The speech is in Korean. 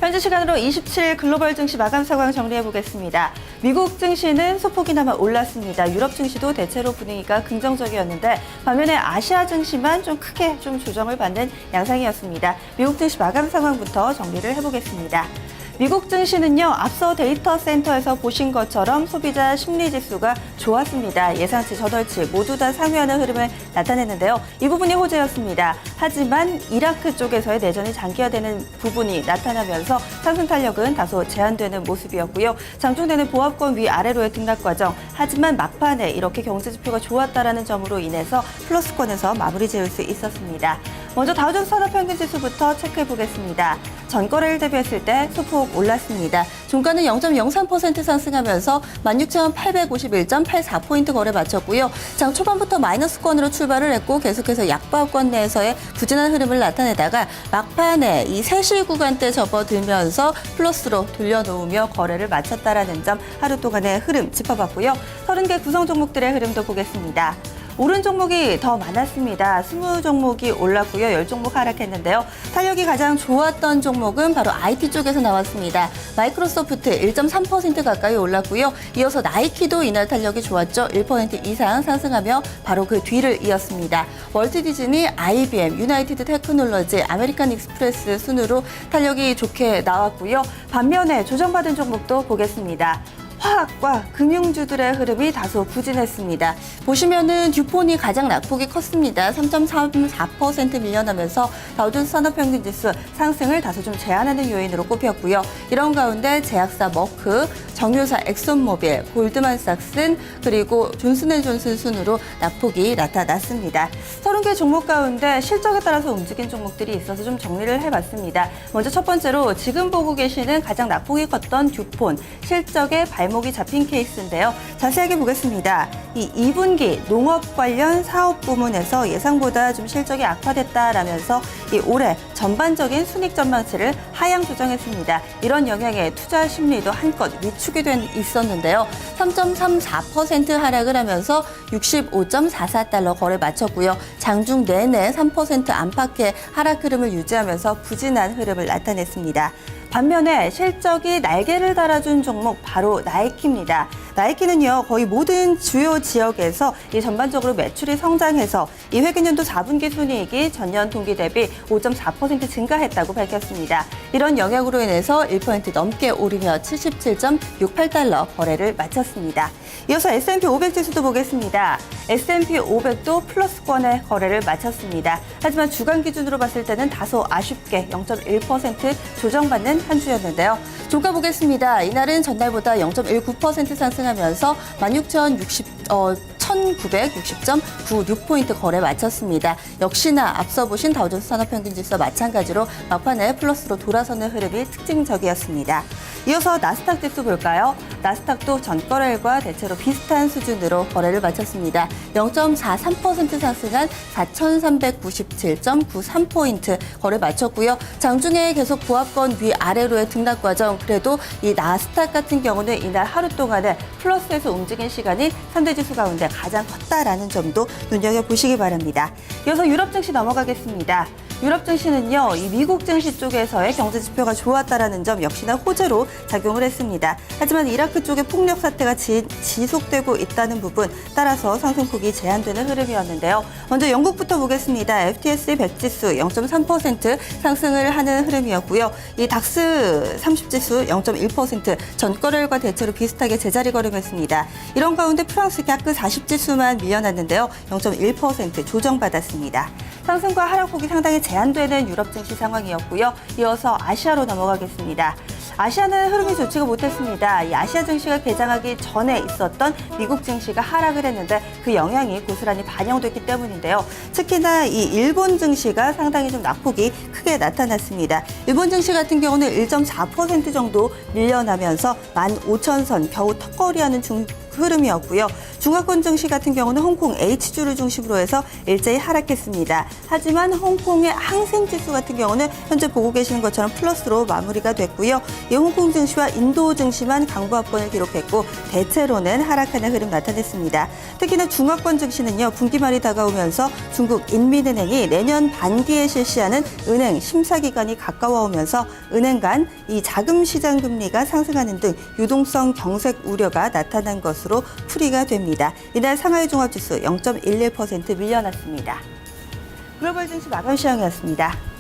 현지 시간으로 27일 글로벌 증시 마감 상황 정리해 보겠습니다. 미국 증시는 소폭이나마 올랐습니다. 유럽 증시도 대체로 분위기가 긍정적이었는데 반면에 아시아 증시만 좀 크게 조정을 받는 양상이었습니다. 미국 증시 마감 상황부터 정리를 해보겠습니다. 미국 증시는요, 앞서 데이터 센터에서 보신 것처럼 소비자 심리 지수가 좋았습니다. 예상치, 저널치 모두 다 상회하는 흐름을 나타냈는데요. 이 부분이 호재였습니다. 하지만 이라크 쪽에서의 내전이 장기화되는 부분이 나타나면서 상승 탄력은 다소 제한되는 모습이었고요. 장중되는 보합권 위아래로의 등락 과정. 하지만 막판에 이렇게 경제 지표가 좋았다라는 점으로 인해서 플러스권에서 마무리 지을 수 있었습니다. 먼저 다우존스 산업평균지수부터 체크해 보겠습니다. 전거래일 대비했을 때 소폭 올랐습니다. 종가는 0.03% 상승하면서 16,851.84포인트 거래 마쳤고요. 장 초반부터 마이너스권으로 출발을 했고 계속해서 약보합권 내에서의 부진한 흐름을 나타내다가 막판에 이 세실 구간대 접어들면서 플러스로 돌려놓으며 거래를 마쳤다라는 점 하루 동안의 흐름 짚어봤고요. 30개 구성 종목들의 흐름도 보겠습니다. 오른 종목이 더 많았습니다. 20종목이 올랐고요. 10종목 하락했는데요. 탄력이 가장 좋았던 종목은 바로 IT 쪽에서 나왔습니다. 마이크로소프트 1.3% 가까이 올랐고요. 이어서 나이키도 이날 탄력이 좋았죠. 1% 이상 상승하며 바로 그 뒤를 이었습니다. 월트 디즈니, IBM, 유나이티드 테크놀로지, 아메리칸 익스프레스 순으로 탄력이 좋게 나왔고요. 반면에 조정받은 종목도 보겠습니다. 화학과 금융주들의 흐름이 다소 부진했습니다. 보시면은 듀폰이 가장 낙폭이 컸습니다. 3.34% 밀려나면서 다우존스 산업평균지수 상승을 다소 좀 제한하는 요인으로 꼽혔고요. 이런 가운데 제약사 머크, 정유사 엑손모빌, 골드만삭슨 그리고 존슨앤존슨 순으로 낙폭이 나타났습니다. 30개 종목 가운데 실적에 따라서 움직인 종목들이 있어서 좀 정리를 해봤습니다. 먼저 첫 번째로 지금 보고 계시는 가장 낙폭이 컸던 듀폰, 실적에 발목이 잡힌 케이스인데요. 자세하게 보겠습니다. 이 2분기 농업 관련 사업 부문에서 예상보다 좀 실적이 악화됐다라면서 이 올해 전반적인 순익 전망치를 하향 조정했습니다. 이런 영향에 투자 심리도 한껏 위축이 있었는데요. 3.34% 하락을 하면서 65.44달러 거래 마쳤고요. 장중 내내 3% 안팎의 하락 흐름을 유지하면서 부진한 흐름을 나타냈습니다. 반면에 실적이 날개를 달아준 종목 바로 나이키입니다. 나이키는요, 거의 모든 주요 지역에서 이 전반적으로 매출이 성장해서 이 회계연도 4분기 순이익이 전년 동기 대비 5.4% 증가했다고 밝혔습니다. 이런 영향으로 인해서 1% 넘게 오르며 77.68달러 거래를 마쳤습니다. 이어서 S&P 500 지수도 보겠습니다. S&P 500도 플러스권의 거래를 마쳤습니다. 하지만 주간 기준으로 봤을 때는 다소 아쉽게 0.1% 조정받는 한 주였는데요. 종가 보겠습니다. 이날은 전날보다 0.19% 상승하면서 1960.96포인트 거래 마쳤습니다. 역시나 앞서 보신 다우존스 산업평균지수와 마찬가지로 막판에 플러스로 돌아서는 흐름이 특징적이었습니다. 이어서 나스닥 지수 볼까요? 나스닥도 전거래일과 대체로 비슷한 수준으로 거래를 마쳤습니다. 0.43% 상승한 4,397.93포인트 거래 마쳤고요. 장중에 계속 보합권 위아래로의 등락 과정, 그래도 이 나스닥 같은 경우는 이날 하루 동안에 플러스에서 움직인 시간이 3대 지수 가운데 가장 컸다라는 점도 눈여겨보시기 바랍니다. 이어서 유럽 증시 넘어가겠습니다. 유럽 증시는요, 이 미국 증시 쪽에서의 경제 지표가 좋았다라는 점 역시나 호재로 작용을 했습니다. 하지만 이라크 쪽의 폭력 사태가 지속되고 있다는 부분, 따라서 상승폭이 제한되는 흐름이었는데요. 먼저 영국부터 보겠습니다. FTSE 100 지수 0.3% 상승을 하는 흐름이었고요. 이 닥스 30 지수 0.1% 전거래일과 대체로 비슷하게 제자리 걸음했습니다. 이런 가운데 프랑스 CAC 40 지수만 밀려났는데요. 0.1% 조정받았습니다. 상승과 하락폭이 상당히 제한되는 유럽 증시 상황이었고요. 이어서 아시아로 넘어가겠습니다. 아시아는 흐름이 좋지가 못했습니다. 이 아시아 증시가 개장하기 전에 있었던 미국 증시가 하락을 했는데 그 영향이 고스란히 반영됐기 때문인데요. 특히나 이 일본 증시가 상당히 좀 낙폭이 크게 나타났습니다. 일본 증시 같은 경우는 1.4% 정도 밀려나면서 15,000선 겨우 턱걸이하는 흐름이었고요. 중화권 증시 같은 경우는 홍콩 H주를 중심으로 해서 일제히 하락했습니다. 하지만 홍콩의 항생지수 같은 경우는 현재 보고 계시는 것처럼 플러스로 마무리가 됐고요. 이 홍콩 증시와 인도 증시만 강보합권을 기록했고 대체로는 하락하는 흐름 나타냈습니다. 특히나 중화권 증시는요, 분기 말이 다가오면서 중국 인민은행이 내년 반기에 실시하는 은행 심사 기간이 가까워 오면서 은행 간 이 자금 시장 금리가 상승하는 등 유동성 경색 우려가 나타난 것으로 풀이가 됩니다. 이날 상하이 종합지수 0.11% 밀려났습니다. 글로벌 증시 마감 시황이었습니다.